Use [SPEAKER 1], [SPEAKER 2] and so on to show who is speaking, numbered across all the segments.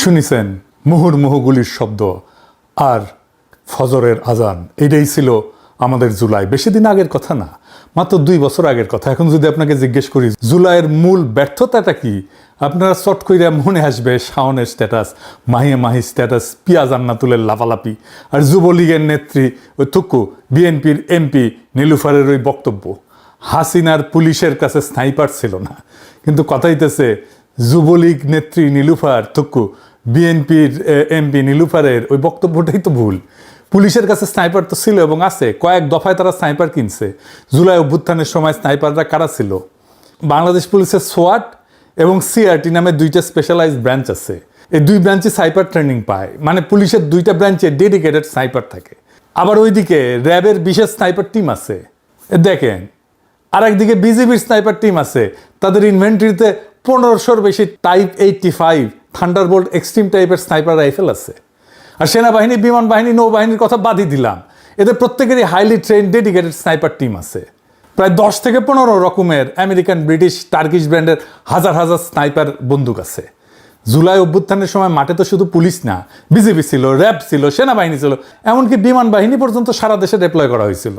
[SPEAKER 1] শুনেছেন মুহুর্মুহু গুলির শব্দ আর ফজরের আজান। এটাই ছিল আমাদের জুলাই। বেশি দিন আগের কথা না, মাত্র 2 বছর আগের কথা। এখন যদি আপনাকে জিজ্ঞেস করি জুলাইয়ের মূল ব্যর্থতাটা কি, আপনারা চট কইরা মনে আসবে শাওনের স্ট্যাটাস, মাহিয়া মাহি স্ট্যাটাস, পিয়া জান্নাতুলের লাফালাপি, আর যুবলীগের নেত্রী ওই থুকু বিএনপির এমপি নীলুফারের ওই বক্তব্য। হাসিনার পুলিশের কাছে স্নাইপার ছিল না, কিন্তু কথা হইতেছে যুবলীগ নেত্রী নীলুফার থুকু বিএনপির এমপি নীলুফারের ওই বক্তব্যটাই তো ভুল। পুলিশের কাছে স্নাইপার তো ছিল এবং আছে, কয়েক দফায় তারা স্নাইপার কিনছে। জুলাই অভ্যুত্থানের সময় স্নাইপাররা কারা ছিল? বাংলাদেশ পুলিশের সোয়াট এবং সিআরটি নামে 2টা স্পেশালাইজড ব্রাঞ্চ আছে। এই 2 ব্রাঞ্চে স্নাইপার ট্রেনিং পায়, মানে পুলিশের 2টা ব্রাঞ্চে ডেডিকেটেড স্নাইপার থাকে। আবার ওইদিকে র্যাবের বিশেষ স্নাইপার টিম আছে দেখেন, আর একদিকে বিজিবির স্নাইপার টিম আছে। তাদের ইনভেন্টরিতে 1500-র বেশি টাইপ 85 থান্ডারবোল্ট এক্সট্রিম টাইপের স্নাইপার রাইফেল আছে। আর সেনাবাহিনী, বিমান বাহিনী, নৌবাহিনীর কথা বাদই দিলাম, এদের প্রত্যেকেরই highly train dedicated sniper team আছে। প্রায় 10 থেকে 15 রকমের আমেরিকান, ব্রিটিশ, টার্কিশ ব্র্যান্ডের হাজার হাজার স্নাইপার বন্দুক আছে। জুলাই অভ্যুত্থানের সময় মাঠে তো শুধু পুলিশ না, বিজিবি ছিল, র্যাব ছিল, সেনাবাহিনী ছিল, এমনকি বিমান বাহিনী পর্যন্ত সারা দেশে ডিপ্লয় করা হয়েছিল।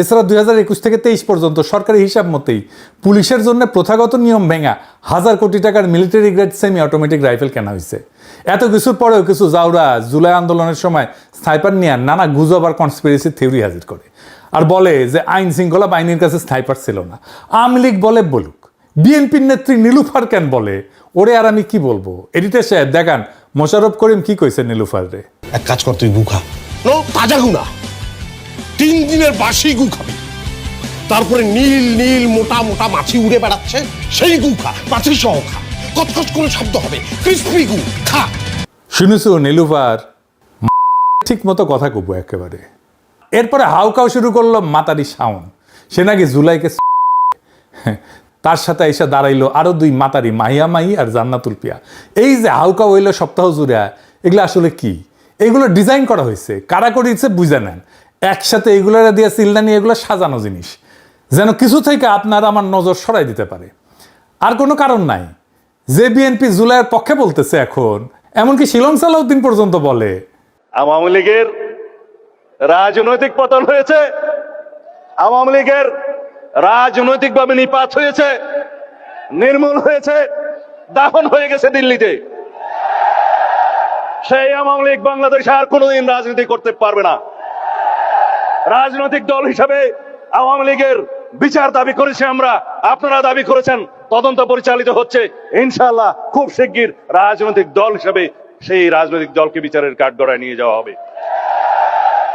[SPEAKER 1] এছাড়া 2021 থেকে 23 পর্যন্ত সরকারি হিসাব মতেই পুলিশের জন্য প্রথাগত নিয়ম ভেঙা 1000 কোটি টাকার military grade semi automatic rifle কেনা হয়েছে। এত কিছুর পরেও কিছু জাউরা জুলাই আন্দোলনের সময় স্নাইপার নিয়ে নানা গুজব আর কনস্পিরেসি থিওরি হাজির করে আর বলে যে আইন শৃঙ্খলা বাহিনীর কাছে স্নাইপার ছিল না। আওয়ামী লীগ বলে বলুক, বিএনপির নেত্রী নীলুফার কেন বলে, ওরে আর আমি কি বলবো। এডিটর সাহেব দেখান মোশাররফ করিম কি কইছে নীলুফার রে।
[SPEAKER 2] এক কাজ কর, তুই গু খা, তাজা গু না, 3 দিনের বাসি গু খাবি। তারপরে নীল নীল মোটা মোটা মাছি উড়ে বেড়াচ্ছে, সেই গু খা, মাছি সহ খা, কচকচ করে শব্দ হবে, ক্রিসপি গু খা।
[SPEAKER 1] শুনেছো নীলুফার ঠিক মতো কথা কব একেবারে। এরপরে হাউকাও শুরু করলো মাতারি শাওন, সে নাকি জুলাইকে তার সাথে এসে দাঁড়াইলো আরো 2 মাতারি, মাহিয়া মাহি আর জান্নাতুল পিয়া। এই যে হাউকাও হইলো সপ্তাহ জুড়ে, এগুলো আসলে কি? এগুলো ডিজাইন করা হয়েছে, কারা করেছে বুঝে নেন। একসাথে এগুলোরা দিয়ে চিল্লানি, এগুলো সাজানো জিনিস, যেন কিছু থেকে আপনার আমার নজর সরাই দিতে পারে। আর কোনো কারণ নাই। যে বিএনপি জুলাইয়ের পক্ষে বলতেছে এখন, এমনকি শিলং সালাউদ্দিন পর্যন্ত বলে
[SPEAKER 3] আওয়ামী লীগের রাজনৈতিক পতন হয়েছে, আওয়ামী লীগের রাজনৈতিকভাবে নিপাত হয়েছে, নির্মূল হয়েছে, দাফন হয়ে গেছে দিল্লিতে। সেই আওয়ামী লীগ বাংলাদেশে আর কোনোদিন রাজনীতি করতে পারবে না। রাজনৈতিক দল হিসাবে আওয়ামী লীগের বিচার দাবি করেছি আমরা, আপনারা দাবি করেছেন, তদন্ত পরিচালিত হচ্ছে। ইনশাআল্লাহ খুব শিগগির রাজনৈতিক দল হিসাবে সেই রাজনৈতিক দলকে বিচারের কাঠগড়ায় নিয়ে যাওয়া হবে।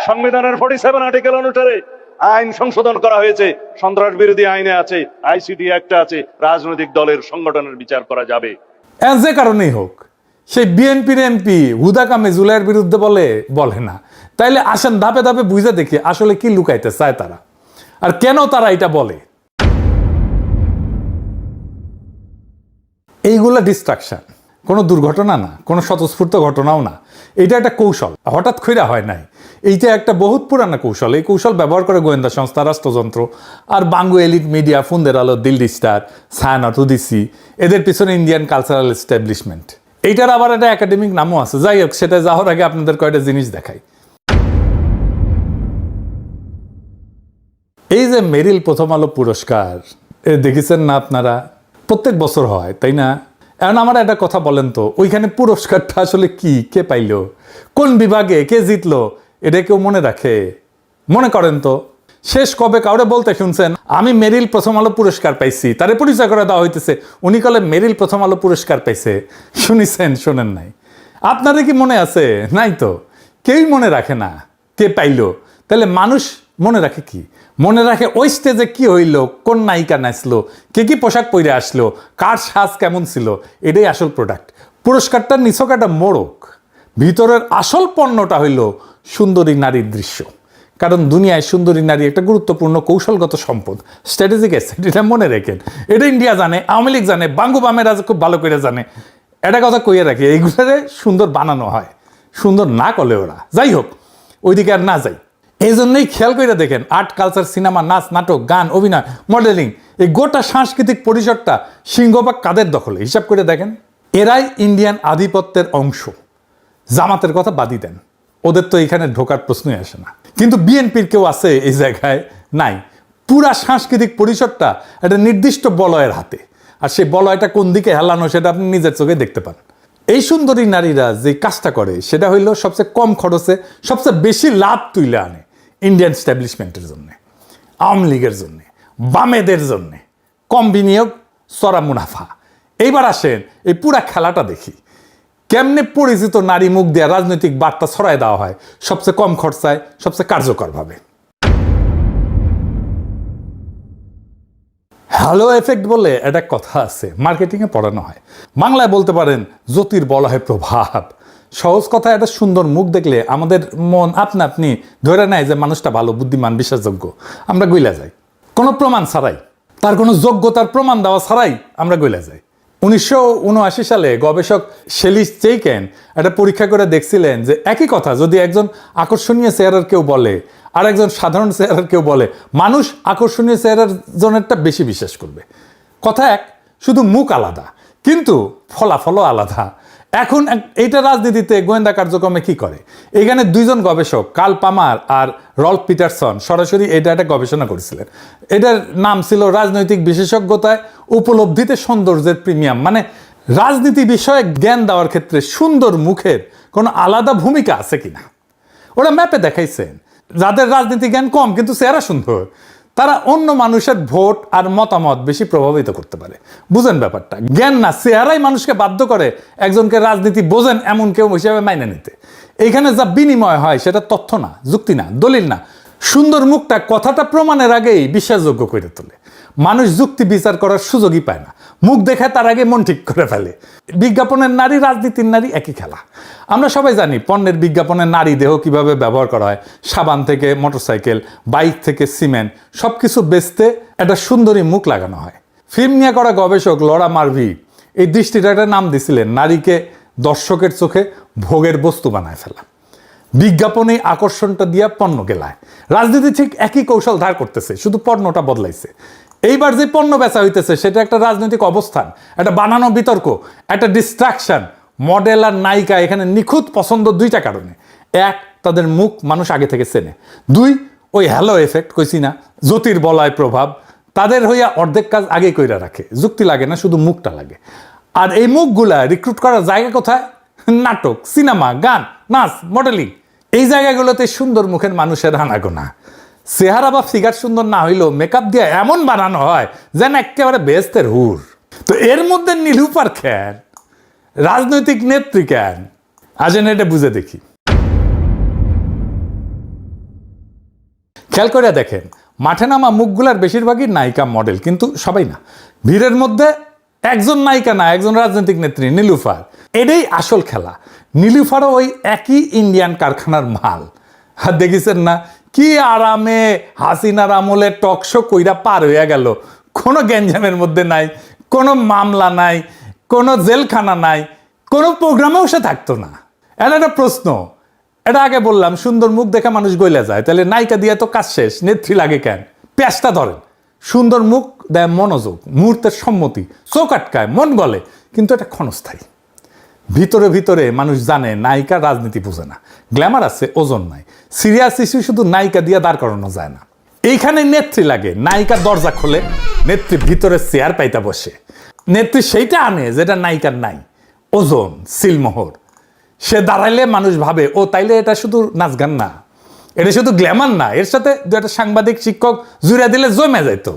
[SPEAKER 3] সংবিধানের 47 আর্টিকেল অনুসারে আইন সংশোধন করা হয়েছে, সন্ত্রাস বিরোধী আইনে আছে, আইসিটি অ্যাক্ট আছে, রাজনৈতিক দলের সংগঠনের বিচার করা যাবে।
[SPEAKER 1] যে কারণেই হোক, সেই বিএনপির এমপি হুদা কামে জুলাইয়ের বিরুদ্ধে বলে না। তাইলে আসেন ধাপে ধাপে বুঝে দেখি আসলে কি লুকাইতে চায় তারা, আর কেন তারা এটা বলে। এইগুলা ডিস্ট্রাকশন, কোনো দুর্ঘটনা না, কোনো স্বতঃস্ফূর্ত ঘটনাও না। এটা একটা কৌশল, হঠাৎ কইরা হয় নাই। এইটা একটা বহুত পুরানা কৌশল। এই কৌশল ব্যবহার করে গোয়েন্দা সংস্থা, রাষ্ট্রযন্ত্র আর বাঙ্গু এলিট মিডিয়া, ফোনদের আলো, দিল্লি স্টার, ছায়ানট, উদিসি, এদের পিছনে ইন্ডিয়ান কালচারাল এস্টাবলিশমেন্ট। এইটার আবার একটা একাডেমিক নামও আছে। যাই হোক, সেটা যাওয়ার আগে আপনাদের কয়টা জিনিস দেখাই। এই যে মেরিল প্রথম আলো পুরস্কার দেখেছেন না আপনারা? প্রত্যেক বছর হয়, তাই না? এখন আমার একটা কথা বলেন তো, ওইখানে পুরস্কারটা আসলে কি, কে পাইলো, কোন বিভাগে কে জিতলো, এটা কেউ মনে রাখে? মনে করেন তো, শেষ কবে কাউরে বলতে শুনছেন আমি মেরিল প্রথম আলো পুরস্কার পাইছি? তারে পরিচয় করে দেওয়া হইতেছে, উনি কলে মেরিল প্রথম আলো পুরস্কার পাইছে। শুনেছেন? শোনেন নাই? আপনাদের কি মনে আছে? নাই তো, কেউই মনে রাখে না কে পাইলো। তাহলে মানুষ মনে রাখে কি? মনে রাখে ওই স্টেজে কি হইলো, কোন নায়িকা নাচলো, কে কি পোশাক পরে আসলো, কার সাজ কেমন ছিল, এটাই আসল প্রোডাক্ট। পুরস্কারটার নিছক একটা মোড়ক, ভিতরের আসল পণ্যটা হইল সুন্দরী নারীর দৃশ্য। কারণ দুনিয়ায় সুন্দরী নারী একটা গুরুত্বপূর্ণ কৌশলগত সম্পদ, স্ট্র্যাটেজিক অ্যাসেট। এটা মনে রাখেন। এটা ইন্ডিয়া জানে, আওয়ামী লীগ জানে, বাঙ্গু বামেরা খুব ভালো করে জানে। এটা কথা কইয়া রাখে, এইগুলোরে সুন্দর বানানো হয়, সুন্দর না করলে ওরা। যাই হোক, ওইদিকে আর না যাই। এই জন্যই খেয়াল করে দেখেন, আর্ট, কালচার, সিনেমা, নাচ, নাটক, গান, অভিনয়, মডেলিং, এই গোটা সাংস্কৃতিক পরিসরটা সিংহভাগ কাদের দখলে? হিসাব করে দেখেন। এরাই ইন্ডিয়ান আধিপত্যের অংশ। জামাতের কথা বাদই দেন, ওদের তো এখানে ঢোকার প্রশ্নই আসে না। কিন্তু বিএনপির কেউ আছে এই জায়গায়? নাই। পুরা সাংস্কৃতিক পরিসরটা একটা নির্দিষ্ট বলয়ের হাতে, আর সেই বলয়টা কোন দিকে হেলানো সেটা আপনি নিজের চোখে দেখতে পান। এই সুন্দরী নারীরা যে কাজটা করে সেটা হইল সবচেয়ে কম খরচে সবচেয়ে বেশি লাভ তুলে আনে ইন্ডিয়ান স্ট্যাবলিশমেন্টের জন্যে, আওয়ামী লীগের জন্যে, বামেদের জন্যে। কম বিনিয়োগ, চড়া মুনাফা। এইবার আসেন এই পুরা খেলাটা দেখি, কেমনে পরিচিত নারী মুখ দিয়ে রাজনৈতিক বার্তা ছড়ায় দেওয়া হয় সবচেয়ে কম খরচায়, সবচেয়ে কার্যকরভাবে। হ্যালো এফেক্ট বলে একটা কথা আছে, মার্কেটিংয়ে পড়ানো হয়। বাংলায় বলতে পারেন জ্যোতির বলয় প্রভাব। সহজ কথা, একটা সুন্দর মুখ দেখলে আমাদের মন আপনা আপনি ধরে নেয় যে মানুষটা ভালো, বুদ্ধিমান, বিশ্বাসযোগ্য। আমরা গইলা যাই কোনো প্রমাণ ছাড়াই, তার কোনো যোগ্যতার প্রমাণ দেওয়া ছাড়াই আমরা গইলা যাই। 1979 সালে গবেষক শেলিস চেইকেন একটা পরীক্ষা করে দেখছিলেন যে একই কথা যদি একজন আকর্ষণীয় চেহারার কেউ বলে আর একজন সাধারণ চেহারার কেউ বলে, মানুষ আকর্ষণীয় চেহারার জনেরটা বেশি বিশ্বাস করবে। কথা এক, শুধু মুখ আলাদা কিন্তু ফলাফলও আলাদা। এখন এইটা রাজনীতিতে গোয়েন্দা কার্যক্রমে কি করে? এখানে দুইজন গবেষক, কার্ল পামার আর রল্ফ পিটারসন, সরাসরি এটা একটা গবেষণা করেছিলেন। এটার নাম ছিল রাজনৈতিক বিশেষজ্ঞতায় উপলব্ধিতে সৌন্দর্যের প্রিমিয়াম। মানে রাজনীতি বিষয়ে জ্ঞান দেওয়ার ক্ষেত্রে সুন্দর মুখের কোনো আলাদা ভূমিকা আছে কিনা ওরা ম্যাপে দেখাইছেন। যাদের রাজনীতি জ্ঞান কম কিন্তু চেহারা সুন্দর, তারা অন্য মানুষের ভোট আর মতামত বেশি প্রভাবিত করতে পারে। বুঝেন ব্যাপারটা? জ্ঞান না, চেহারাই মানুষকে বাধ্য করে একজনকে রাজনীতি বোঝেন এমন কেউ হিসাবে মাইনে নিতে। এইখানে যা বিনিময় হয় সেটা তথ্য না, যুক্তি না, দলিল না। সুন্দর মুখটা কথাটা প্রমাণের আগেই বিশ্বাসযোগ্য করে তোলে। মানুষ যুক্তি বিচার করার সুযোগই পায় না, মুখ দেখায় তার আগে মন ঠিক করে ফেলে। বিজ্ঞাপনের নারী, রাজনীতির নারী একই খেলা। আমরা সবাই জানি পণ্যের বিজ্ঞাপনে নারী দেহ কিভাবে ব্যবহার করা হয়। সাবান থেকে মোটরসাইকেল, বাইক থেকে সিমেন্ট, সব কিছু বেচতে একটা সুন্দরী মুখ লাগানো হয়। ফিল্ম নিয়ে করা গবেষক লরা মার্ভি এই দৃষ্টিটা একটা নাম দিছিলেন, নারীকে দর্শকের চোখে ভোগের বস্তু বানায় ফেলা। বিজ্ঞাপনে আকর্ষণটা দিয়া পণ্য গেলায়। রাজনীতি ঠিক একই কৌশল ধার করতেছে, শুধু পণ্যটা বদলাইছে। এইবার যে পণ্য বেচা হইতেছে সেটা একটা রাজনৈতিক অবস্থান, একটা বানানো বিতর্ক, একটা ডিস্ট্রাকশন। মডেল আর নায়িকা এখানে নিখুঁত পছন্দ দুইটা কারণে। এক, তাদের মুখ মানুষ আগে থেকে চেনে। দুই, ওই হ্যালো এফেক্ট কইছি না, জ্যোতির বলয় প্রভাব, তাদের হইয়া অর্ধেক কাজ আগেই কইরা রাখে। যুক্তি লাগে না, শুধু মুখটা লাগে। আর এই মুখগুলা রিক্রুট করার জায়গা কোথায়? নাটক, সিনেমা, গান, নাচ, মডেলিং। এই জায়গাগুলোতে সুন্দর মুখের মানুষের আনাগোনা। চেহারা বা ফিগার সুন্দর না হইলেও মেকআপ দিয়ে এমন বানানো হয় যেন একেবারে বেহেশতের হুর। তো এর মধ্যে নীলুফার কেন, রাজনৈতিক নেত্রী কেন? আসেন এটা বুঝে দেখি। খেয়াল করে দেখেন, মাঠে নামা মুখগুলার বেশিরভাগই নায়িকা, মডেল, কিন্তু সবাই না। ভিড়ের মধ্যে একজন নায়িকা না, একজন রাজনৈতিক নেত্রী, নীলুফার। এটাই আসল খেলা। নীলুফারও ওই একই ইন্ডিয়ান কারখানার মাল। আর দেখেছেন না কি আরামে হাসিনার আমলে টকশো কইরা পার হইয়া গেল। কোনো গ্যাঞ্জামের মধ্যে নাই, কোনো মামলা নাই, কোনো জেলখানা নাই, কোনো প্রোগ্রামেও সে থাকতো না। এটা একটা প্রশ্ন। এটা আগে বললাম, সুন্দর মুখ দেখে মানুষ গইলা যায়, তাহলে নায়িকা দিয়ে তো কাজ শেষ, নেত্রী লাগে কেন? পেঁচটা ধরেন। সুন্দর মুখ দেয় মনোযোগ, মুহূর্তের সম্মতি, চোখ আটকায়, মন গলে, কিন্তু এটা ক্ষণস্থায়ী। ভিতরে ভিতরে মানুষ জানে নায়িকা রাজনীতি বুঝে না, গ্ল্যামার আছে, ওজন নাই। সিরিয়াস ইস্যু শুধু নায়িকা দিয়ে দাঁড় করানো যায় না। এইখানে নেত্রী লাগে। নায়িকা দরজা খোলে, নেত্রী ভিতরে চেয়ার পাইতা বসে। নেত্রী সেইটা আনে যেটা নায়িকার নাই, ওজন, সিলমোহর। সে দাঁড়াইলে মানুষ ভাবে ও তাইলে এটা শুধু নাচ গান না, এটা শুধু গ্ল্যামার না, এর সাথে দু একটা সাংবাদিক, শিক্ষক জুড়ে দিলে জমে যাইতো।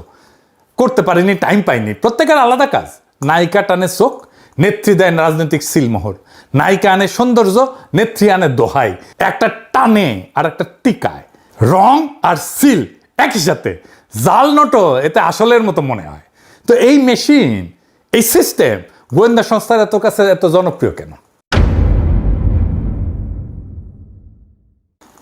[SPEAKER 1] করতে পারিনি, টাইম পাইনি। প্রত্যেকের আলাদা কাজ। নায়িকা টানে চোখ, নেত্রী দেন রাজনৈতিক সিলমোহর। নায়িকা আনে সৌন্দর্য, নেত্রী আনে দোহাই। একটা টানে আর একটা টিকায়। রং আর সিল একই সাথে, জাল নোটও এতে আসলের মতো মনে হয়। তো এই মেশিন, এই সিস্টেম গোয়েন্দা সংস্থার এত কাছে এত জনপ্রিয় কেন?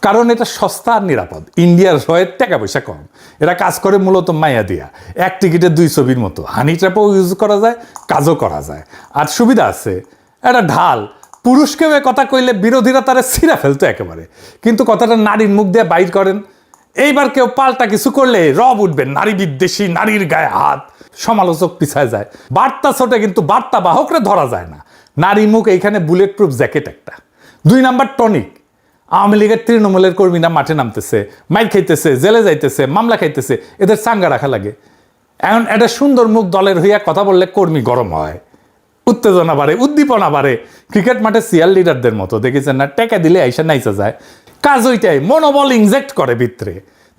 [SPEAKER 1] কারণ এটা সস্তা আর নিরাপদ। ইন্ডিয়ার রয়ের টাকা পয়সা কম। এরা কাজ করে মূলত মায়া দিয়া। এক টিকিটে 2 ছবির মতো। হানি ট্র্যাপও ইউজ করা যায়, কাজও করা যায়। আর সুবিধা আছে, একটা ঢাল। পুরুষকে কথা কইলে বিরোধীরা তারা ছিঁড়া ফেলতো একেবারে, কিন্তু কথাটা নারীর মুখ দিয়ে বাইর করেন। এইবার কেউ পাল্টা কিছু করলে রব উঠবেন, নারী বিদ্বেষী, নারীর গায়ে হাত, সমালোচক পিছায় যায়। বার্তা ছোটে কিন্তু বার্তা বাহকরে ধরা যায় না। নারী মুখ এইখানে বুলেট প্রুফ জ্যাকেট একটা। 2 নাম্বার টনিক। আওয়ামী লীগের তৃণমূলের কর্মীরা মাঠে নামতেছে, মাইর খাইতেছে, জেলে যাইতেছে, মামলা খাইতেছে, এদের চাঙ্গা রাখা লাগে। এখন একটা সুন্দর মুখ দলের হইয়া কথা বললে কর্মী গরম হয়, উত্তেজনা বাড়ে, উদ্দীপনা বাড়ে। ক্রিকেট মাঠে সিয়াল লিডারদের মতো দেখেছেন না, টেকা দিলে আইসা নাইচা যায়। কাজ ওইটাই, মনোবল ইনজেক্ট করে ভিতরে।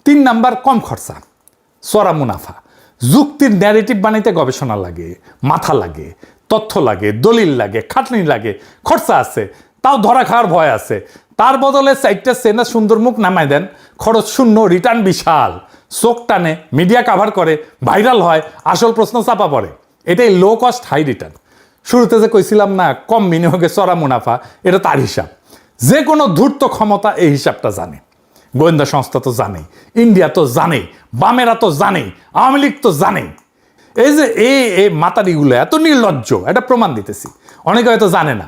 [SPEAKER 1] 3 নাম্বার কম খরচা, চড়া মুনাফা। যুক্তির ন্যারেটিভ বানাইতে গবেষণা লাগে, মাথা লাগে, তথ্য লাগে, দলিল লাগে, খাটনি লাগে, খরচা আছে, তাও ধরা খাওয়ার ভয় আছে। তার বদলে 4টা সেনা সুন্দর মুখ নামাই দেন, খরচ শূন্য, রিটার্ন বিশাল, চোখ টানে, মিডিয়া কাভার করে, ভাইরাল হয়, আসল প্রশ্ন চাপা পড়ে। এটাই লো কস্ট হাই রিটার্ন। শুরুতে যে কইছিলাম না কম বিনিয়োগে চড়া মুনাফা, এটা তার হিসাব। যে কোনো ধূর্ত ক্ষমতা এই হিসাবটা জানে। গোয়েন্দা সংস্থা তো জানেই, ইন্ডিয়া তো জানেই, বামেরা তো জানেই, আওয়ামী লীগ তো জানেই। এই যে এই মাতারিগুলো এত নির্লজ্জ, এটা প্রমাণ দিতেছি। অনেকে হয়তো জানে না।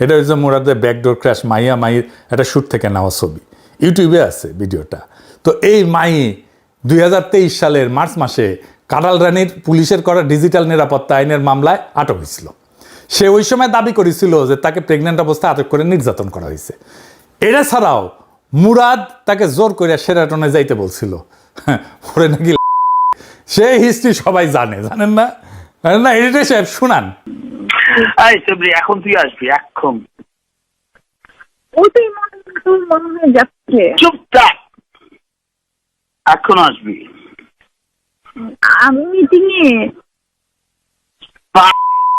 [SPEAKER 1] এটা হচ্ছে মুরাদের ব্যাকডোর ক্র্যাশ মাইয়া মাইয়ের একটা শ্যুট থেকে নেওয়া ছবি, ইউটিউবে আছে ভিডিওটা। তো এই মাই 2023 সালের মার্চ মাসে কাঁড়াল রানীর পুলিশের করা ডিজিটাল নিরাপত্তা আইনের মামলায় আটক হয়েছিল। সে ওই সময় দাবি করেছিল যে তাকে প্রেগনেন্ট অবস্থায় আটক করে নির্যাতন করা হয়েছে। এটা ছাড়াও মুরাদ তাকে জোর করে সেরাটনে যাইতে বলছিল। পরে নাকি সে হিস্ট্রি সবাই জানেন না? না এডিটর সাহেব শুনান।
[SPEAKER 4] এই সবরি, এখন তুই আসবি এখন।
[SPEAKER 5] ওইটাই মনে হয় যাচ্ছে।
[SPEAKER 4] চুপ থাক, এখন আসবি।
[SPEAKER 5] আমি মিটিং এ।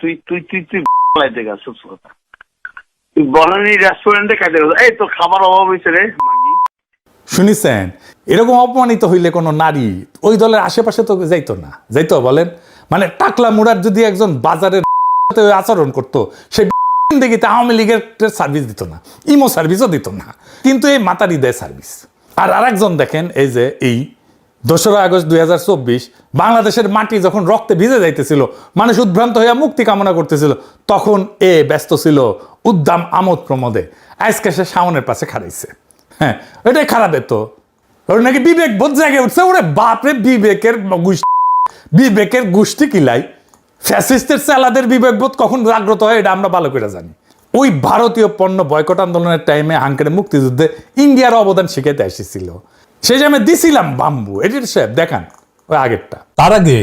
[SPEAKER 4] তুই তুই তুই তুই লাইতে গেছ, তুই বনানী রেস্টুরেন্টে খাইতে গেছ। এই তোর খাবার অভাব হয়েছে রে মাগি।
[SPEAKER 1] শুনিছেন? এরকম অপমানিত হইলে কোনো নারী ওই দলের আশেপাশে তো যাইতো না, যাইতো বলেন? মানে টাকলা মুরাদ যদি একজন বাজারের আচরণ করতো, সে দেখিতে আওয়ামী লীগের সার্ভিস দিত না, ইমো সার্ভিসও দিত না, কিন্তু এই মাতারি দেয় সার্ভিস। আর আরেকজন দেখেন, এই যে এই 2রা আগস্ট 2024 বাংলাদেশের মাটি যখন রক্তে ভিজে যাইতেছিল, মানুষ উদ্ভ্রান্ত হইয়া মুক্তি কামনা করতেছিল, তখন এ ব্যস্ত ছিল উদ্দাম আমোদ প্রমোদে। আজকে সে শাওনের পাশে খারাইছে। হ্যাঁ, এটাই খারাপ। তো ওর নাকি বিবেক বোধ জায়গায় উঠছে। ওরে বাপরে, বিবেকের গোষ্ঠী কিলাই। ফ্যাসিস্টের চালাদের বিবেকবোধ কখন জাগ্রত হয় এটা আমরা ভালো করে জানি। ওই ভারতীয় পণ্য বয়কট আন্দোলনের টাইমে হাঙ্কের মুক্তিযুদ্ধে ইন্ডিয়ার অবদান শিখাইতে এসেছিল। সেই যে আমি দিছিলাম বাম্বু। এডিটর সাহেব দেখান ওই আগেরটা।
[SPEAKER 6] তার আগে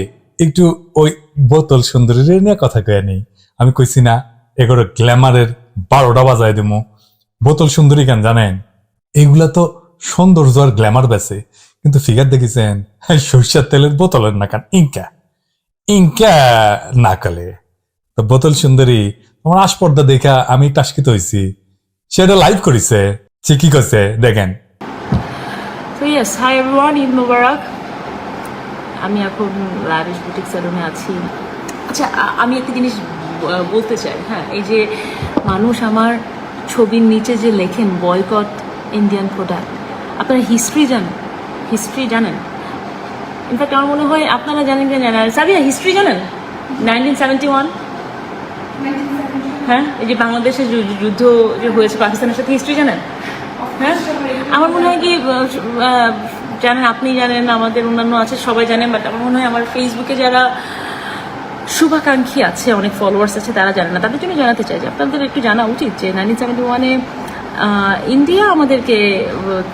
[SPEAKER 6] একটু ওই বোতল সুন্দরীর নিয়ে কথা কয়ে নেই। আমি কইছি না এগুলো গ্ল্যামারের 12টা বাজায় দেবো। বোতল সুন্দরী কেন জানেন? এইগুলা তো সৌন্দর্য আর গ্ল্যামার বেছে, কিন্তু ফিগার দেখেছেন সরিষার তেলের বোতলের না কান ইনকা না কালে। তো বোতল সুন্দরী আমার আসপর্দা দেখা আমি টাস্কিত হয়েছি। সেটা লাইভ করেছে, সে কি করছে দেখেন।
[SPEAKER 7] So yes, hi everyone, Eid Mubarak. আমি এখন লাভিশ বুটিক সেলুনে আছি। আচ্ছা, আমি একটা জিনিস বলতে চাই। হ্যাঁ, এই যে মানুষ আমার ছবির নিচে যে লেখেন বয়কট ইন্ডিয়ান প্রোডাক্ট, আপনারা হিস্ট্রি জানেন? ইনফ্যাক্ট আমার মনে হয় আপনারা জানেন কি জানেন? সাবিয়া, হিস্ট্রি জানেন? 1971, হ্যাঁ, এই যে বাংলাদেশের যুদ্ধ যে হয়েছে পাকিস্তানের সাথে, হিস্ট্রি জানেন? হ্যাঁ, আমার মনে হয় কি জানেন, আপনি জানেন, আমাদের অন্যান্য আছে, সবাই জানেন। বাট আমার মনে হয় আমার ফেসবুকে যারা শুভাকাঙ্ক্ষী আছে, অনেক ফলোয়ার্স আছে, তারা জানে না। তাদের জন্য জানাতে চাই যে আপনাদের একটু জানা উচিত যে 1971-এ ইন্ডিয়া আমাদেরকে,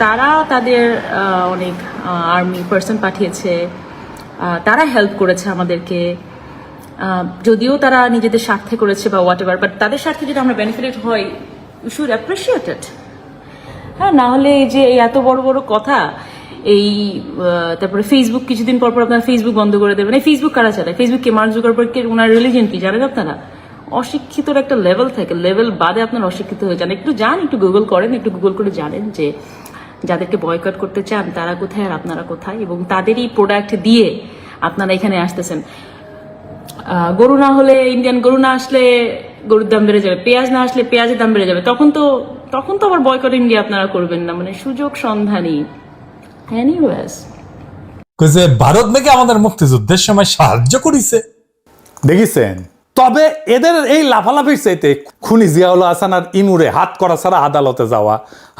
[SPEAKER 7] তারা তাদের অনেক আর্মি পার্সন পাঠিয়েছে, তারা হেল্প করেছে আমাদেরকে। যদিও তারা নিজেদের স্বার্থে করেছে বা হোয়াট এভার, বাট তাদের স্বার্থে যদি আমরা বেনিফিটেড হই, উই শুড অ্যাপ্রিসিয়েট ইট। হ্যাঁ, না হলে এই যে এই এত বড় বড় কথা, এই তারপরে ফেসবুক কিছুদিন পর আপনারা ফেসবুক বন্ধ করে দেবেন। এই ফেসবুক কারা চালায়? ফেসবুককে মার্ক জুকারবার্গের ওনার রিলিজিয়ন কি জানেন আপনারা? অশিক্ষিতর একটা লেভেল থাকে, লেভেল বাদে আপনারা অশিক্ষিত হয়ে যান। একটু গুগল করেন, একটু গুগল করে জানেন যে যাদেরকে বয়কট করতে চান তারা কোথায় আর আপনারা কোথায়, এবং তাদেরই প্রোডাক্ট দিয়ে আপনারা এখানে আসতেছেন। গরু না হলে, ইন্ডিয়ান গরু না আসলে গরুর দাম বেড়ে যাবে, পেঁয়াজ না আসলে পেঁয়াজের দাম বেড়ে যাবে, তখন তো আবার বয়কট ইন্ডিয়া আপনারা করবেন না। মানে সুযোগ সন্ধানী। এনিওয়েজ,
[SPEAKER 6] ভারত নাকি আমাদের মুক্তিযুদ্ধের সময় সাহায্য করেছে,
[SPEAKER 1] দেখেছেন? তবে এদের এই লাফালাফির চাইতে খুনি জিয়াউল হাসান আর ইনুরে হাত করা ছাড়া আদালতে যাওয়া,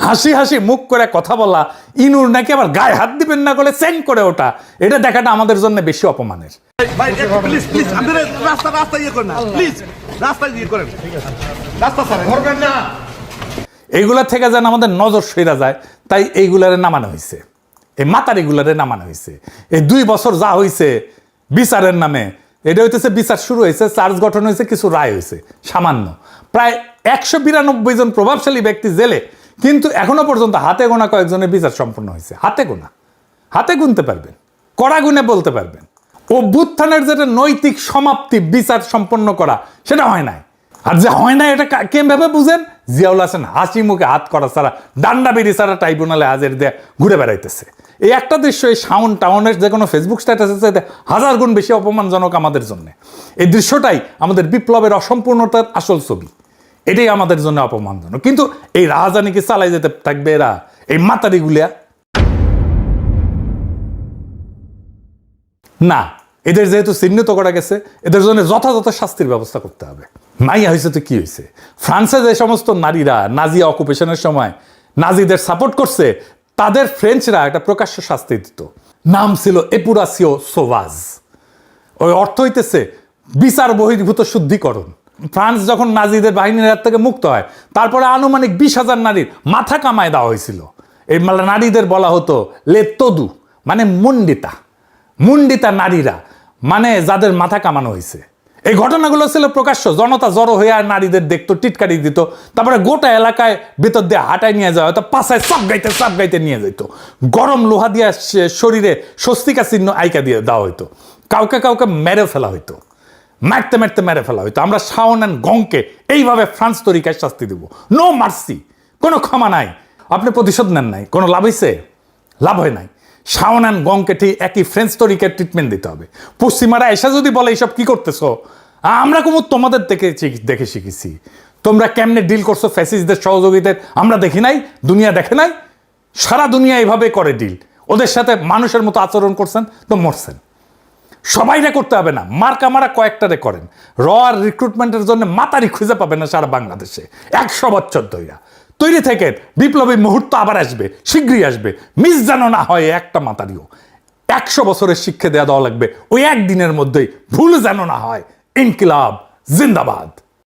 [SPEAKER 1] হাসি হাসি মুখ করে কথা বলা, ইনুর নাকি আবার গায়ে হাত দিবেন না বলে সেন্ড করে ওটা, এটা দেখাটা আমাদের জন্য বেশি অপমানের।
[SPEAKER 3] ভাই প্লিজ প্লিজ আমাদের রাস্তা ইয়ে করেন না প্লিজ রাস্তা ইয়ে করেন রাস্তা স্যার করবেন না।
[SPEAKER 1] এইগুলা থেকে যেন আমাদের নজর সইরা যায়, তাই এইগুলারে নামানো হয়েছে, এই মাতারিগুলারে নামানো হয়েছে। এই 2 বছর যা হয়েছে বিচারের নামে, এটা হইতেছে বিচার শুরু হয়েছে, চার্জ গঠন হয়েছে, কিছু রায় হয়েছে সামান্য। প্রায় 192 জন প্রভাবশালী ব্যক্তি জেলে, কিন্তু এখনো পর্যন্ত হাতে গোনা কয়েকজনের বিচার সম্পন্ন হয়েছে। হাতে গুনতে পারবেন, কড়া গুনে বলতে পারবেন। অভ্যুত্থানের যেটা নৈতিক সমাপ্তি, বিচার সম্পন্ন করা, সেটা হয় নাই। আর যে হয় না এটা কেমভাবে বুঝেন? জিয়াউল হাসান হাসি মুখে হাত করা ছাড়া, ডান্ডা বেরি ছাড়া ট্রাইব্যুনালে হাজির দিয়ে ঘুরে বেড়াইতেছে। এই একটা দৃশ্য এই টাউনের যে কোনো ফেসবুক স্ট্যাটাসে 1000 গুণ বেশি অপমানজনক আমাদের জন্য। এই দৃশ্যটাই আমাদের বিপ্লবের অসম্পূর্ণতার আসল ছবি। এটাই আমাদের জন্য অপমানজনক। কিন্তু এই রাজধানীকে চালাই যেতে থাকবে এরা, এই মাতারিগুলিয়া না। এদের যেহেতু চিহ্নিত করা গেছে, এদের জন্য যথাযথ শাস্তির ব্যবস্থা করতে হবে। মাইয়া হয়েছে তো কি হয়েছে? ফ্রান্সে যে সমস্ত নারীরা নাজি অকুপেশনের সময় নাজিদের সাপোর্ট করছে, তাদের ফ্রেঞ্চরা একটা প্রকাশ্য শাস্তি দিত। নাম ছিল এপুরাসিও সোভাজ। ওই অর্থ হইতেছে বিচার বহির্ভূত শুদ্ধিকরণ। ফ্রান্স যখন নাজিদের বাহিনীর হাত থেকে মুক্ত হয়, তারপরে আনুমানিক 20,000 নারীর মাথা কামায় দেওয়া হয়েছিল। এই নারীদের বলা হতো লেতদু, মানে মুন্ডিতা নারীরা, মানে যাদের মাথা কামানো হয়েছে। এই ঘটনাগুলো ছিল প্রকাশ্য, জনতা জড়ো হয়ে আর নারীদের দেখতো, টিটকারি দিত, তারপরে গোটা এলাকায় ভেতর দিয়ে হাঁটায় নিয়ে যাওয়া হয়তো, পাশায় সাপ গাইতে নিয়ে যেত। গরম লোহা দিয়ে শরীরে স্বস্তিকা চিহ্ন আইকা দিয়ে দেওয়া হইতো। কাউকে মেরে ফেলা হইতো, মারতে মেরে ফেলা হইতো। আমরা শাওন অ্যান্ড গংকে এইভাবে ফ্রান্স তরিকায় শাস্তি দেব, নো মার্সি, কোনো ক্ষমা নাই। আপনি প্রতিশোধ নেন নাই, কোনো লাভ হয়েছে? লাভ হয় নাই। শাওন অ্যান্ড গংকে ঠিক একই ফ্রেঞ্চ তরিকার ট্রিটমেন্ট দিতে হবে। পশ্চিমারা এসে যদি বলে এইসব কি করতেছো, আমরা কুমুদ তোমাদের দেখে শিখেছি। তোমরা কেমনে ডিল করছো ফ্যাসিস্টদের সহযোগিতায় আমরা দেখি নাই, দুনিয়া দেখে নাই। সারা দুনিয়া এইভাবে করে ডিল। ওদের সাথে মানুষের মতো আচরণ করছেন তো মরছেন। সবাইরে করতে হবে না, মারা কয়েকটারে করেন। র আর রিক্রুটমেন্টের জন্য মাতারি খুঁজে পাবেন না সারা বাংলাদেশে। 100 বছর ধইরা তৈরি থেকে বিপ্লবী মুহূর্ত আবার আসবে, শীঘ্রই আসবে। মিস যেন না হয় একটা মাতারিও। 100 বছরের শিক্ষা দেওয়া লাগবে ওই একদিনের মধ্যেই, ভুল যেন না হয়। ইনকিলাব জিন্দাবাদ।